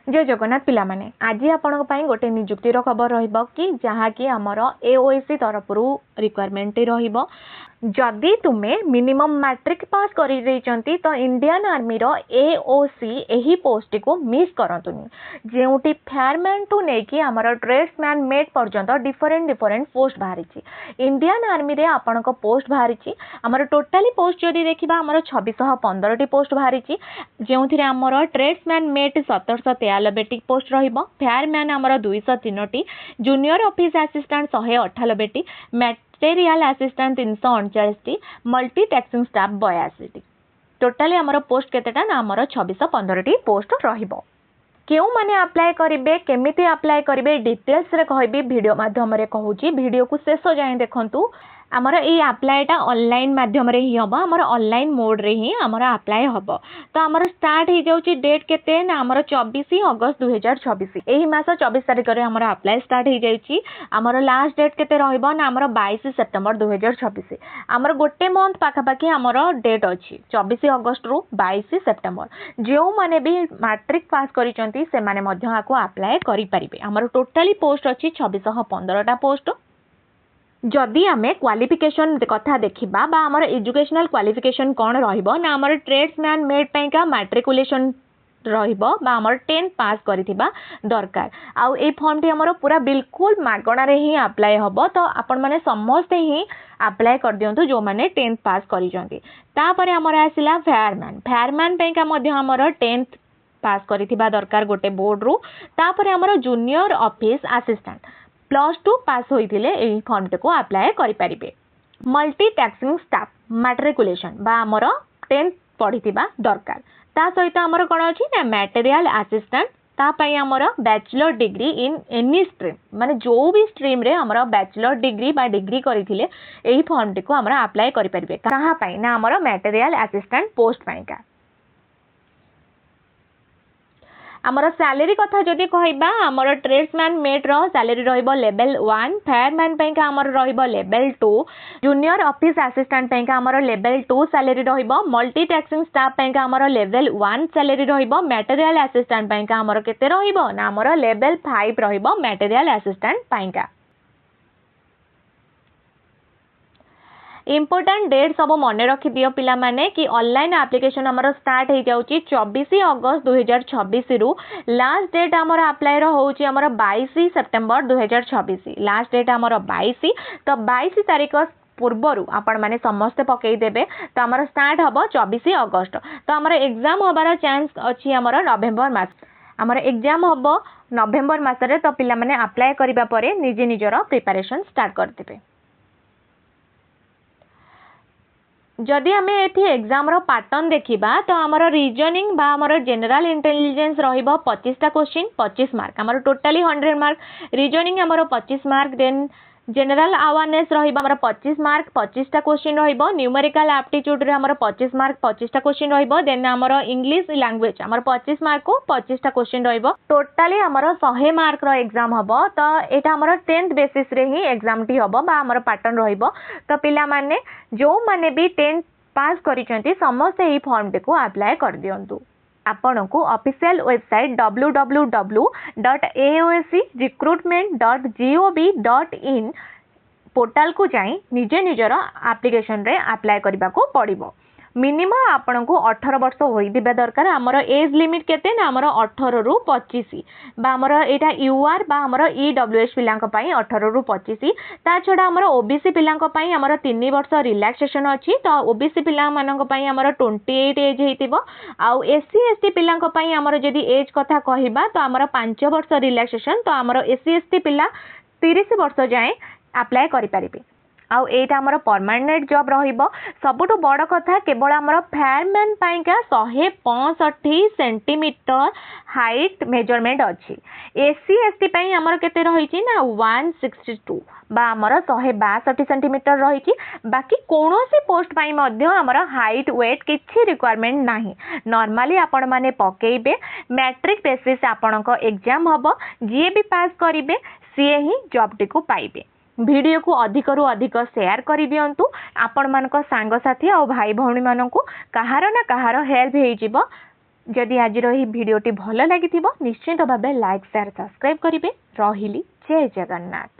जय जगन्नाथ पिला माने आज आपण गोटे निजुक्तिर खबर रहिबो कि जहाँ कि आमर एओएसी तरफ रिक्वायरमेंट रहिबो जदि तुमे मिनिमम मैट्रिक पास कर तो इंडियन आर्मी रो एओसी एही पोस्ट को मिस करंतुनी जेउटी फायरमैन टू नेकी आमर ट्रेड्समैन मेट पर्यंत डिफरेंट डिफरेंट पोस्ट बाहरी इंडियन आर्मी रे आपण पोस्ट बाहरी आमर टोटाली पोस्ट जदि देखिबा आमर 2615 टी पोस्ट बाहरी जो आमर ट्रेड्समैन मेट 1793 टी पोस्ट रहिबो फायरमैन आमर 203 टी जूनियर ऑफिस असिस्टेंट 198 टी मटेरियल असिस्टेंट 339 टी मल्टी टैक्सिंग स्टाफ 82 टी टोटाली आमर पोस्ट केतेटा ना आमर 2615 टी पोस्ट रहिबो केउ माने अप्लाई करिवे केमिति अप्लाई करिवे डिटेल्स रे कहबी वीडियो माध्यम रे कहूची वीडियो को शेष जाए देखंतु आमर ये अप्लाईटा ऑनलाइन माध्यम रे ही हबो आमर ऑनलाइन मोड रे ही आमर अप्लाई हबो तो आमर स्टार्ट हो जाउची डेट केते ना आमर 24 अगस्त 2026 एही मास 24 तारिख रे आमर अप्लाई स्टार्ट हो जाउची आमर लास्ट डेट केते रहइबो ना आमर 22 सितंबर 2026 आमर गोटे मंथ पाखा पाखी आमर डेट अछि 24 अगस्त रु 22 सितंबर जो माने भी मैट्रिक पास करिसंती से माने मध्य आको अप्लाई करि परिबे आमर टोटली पोस्ट अछि 2615 टा पोस्ट जदि आमे क्वालिफिकेशन कथा देखिबा बा हमर एजुकेशनल क्वालिफिकेशन कोन रहिबो ना हमर ट्रेड्समैन मेड पैका मैट्रिकुलेशन रहिबो बा हमर 10 पास करिथिबा दरकार आ ए फॉर्म टी हमर पूरा बिल्कुल मागणा रे ही अप्लाई हबो तो आपण माने समस्त ही अप्लाई कर दियंतु जो माने 10th पास करिजंती तापरे हमर आसिला फायरमैन पैका मध्ये हमर 10th पास करिथिबा दरकार गोटे बोर्ड रु तापरे हमर जूनियर ऑफिस असिस्टेंट +2 पास होइथिले एही फॉर्म को अप्लाई करि परिबे मल्टी टैक्सिंग स्टाफ मैट्रिकुलेशन बा हमर 10th पढिथिबा दरकार ता सहित हमर कोन अछि ना मटेरियल असिस्टेंट ता पई हमर bachelor degree in any stream माने जो भी स्ट्रीम रे हमर बैचलर डिग्री बा डिग्री करिथिले एही फॉर्म को हमर अप्लाई करि परिबे कहा पई ना हमर मटेरियल असिस्टेंट पोस्ट पई का आमर सैलरी कथा जदि कहबा आमर ट्रेड्समैन मेट रो सैलरी रहिबो लेवल 1 फायरमैन पैका आमर रहिबो लेवल 2 जूनियर ऑफिस असिस्टेंट पैका आमर लेवल 2 सैलरी रहिबो मल्टी टैक्सिंग स्टाफ पैका आमर लेवल 1 सैलरी रहिबो मटेरियल असिस्टेंट पैका आमर केते रहिबो ना आमर लेवल 5 रहिबो मटेरियल असिस्टेंट पैका इम्पोर्टेंट डेट सब मन रखि दियो पिला माने कि ऑनलाइन एप्लीकेशन हमर स्टार्ट हो जाउची 24 अगस्त 2026 रु लास्ट डेट हमर अप्लाई रो होउची हमर 22 सितंबर 2026 लास्ट डेट हमर 22 तो 22 तारिख पूर्वरु आपण माने समस्त पकई देबे तो हमर स्टार्ट हबो 24 अगस्त तो हमर एग्जाम होबार चांस अछि हमर नवेम्बर मास हमर एग्जाम हबो नवेम्बर मास रे तो पिला माने अप्लाई करिबा परे निजे निजरो प्रिपरेशन स्टार्ट कर देबे जदि आमे एथि एग्जाम रो पैटर्न देखिबा तो हमर रीजनिंग बा हमर जनरल इंटेलिजेंस रहिबो 25 टा क्वेश्चन 25 मार्क हमर टोटली 100 मार्क रीजनिंग हमर 25 मार्क देन जनरल अवेयरनेस रहिबो हमर 25 मार्क 25 टा क्वेश्चन रहिबो न्यूमेरिकल एप्टीट्यूड रे हमर 25 मार्क 25 टा क्वेश्चन रहिबो देन हमर इंग्लिश लैंग्वेज हमर 25 मार्क को 25 टा क्वेश्चन रहिबो टोटली हमर 100 मार्क रो एग्जाम हबो तो एटा हमर 10th बेसिस रे ही एग्जाम टी हबो बा हमर पैटर्न रहिबो तो पिला माने जो माने भी 10th पास करिसंती समस्त एही फॉर्म टे को अप्लाई कर दियंतु आपण को ऑफिशियल वेबसाइट www.aoscrecruitment.gov.in पोर्टल को जाई निजे निजर एप्लीकेशन रे अप्लाई करबा को पड़िबो मिनिमम आपण को 18 वर्ष होई दिबा दरकार हमर एज लिमिट केते ना हमर 18 रु 25 बा हमर एटा यूआर बा हमर ईडब्ल्यूएस पिलांक पई 18 रु 25 ता छडा हमर ओबीसी पिलांक पई हमर 3 वर्ष रिलैक्सेशन अछि तो ओबीसी पिला मानक पई हमर 28 एज हेतिबो आ एससी एसटी पिलांक पई हमर जदी एज कथा कहिबा तो हमर 5 वर्ष रिलैक्सेशन तो हमर एससी एसटी पिला 30 वर्ष जाए अप्लाई करि परिबे आउ एटा हमर परमानेंट जॉब रहिबो सबटु बड़ कथा केवल हमर फायरमैन पाइका 165 सेंटीमीटर हाइट मेजरमेंट अछि एससी एसटी पई हमर केते रहिछि ना 162 बा हमर 162 सेंटीमीटर रहिछि बाकी कोनोसी पोस्ट पई मध्ये हमर हाइट वेट किछि रिक्वायरमेंट नाही नॉर्मली आपण माने पकेइबे मैट्रिक बेसिस आपणको एग्जाम हबो जे भी पास करिवे से ही जॉब टिको पाइबे वीडियो को अधिक रु अधिक शेयर करि दियंतु आपण मानको सांग साथी और भाई भौणी मानको कहार ना कहार हेल्प हे जिवो जदि आज भिडियोटी भल लगी निश्चित भाव लाइक शेयर सब्सक्राइब करेंगे। रही जय जगन्नाथ।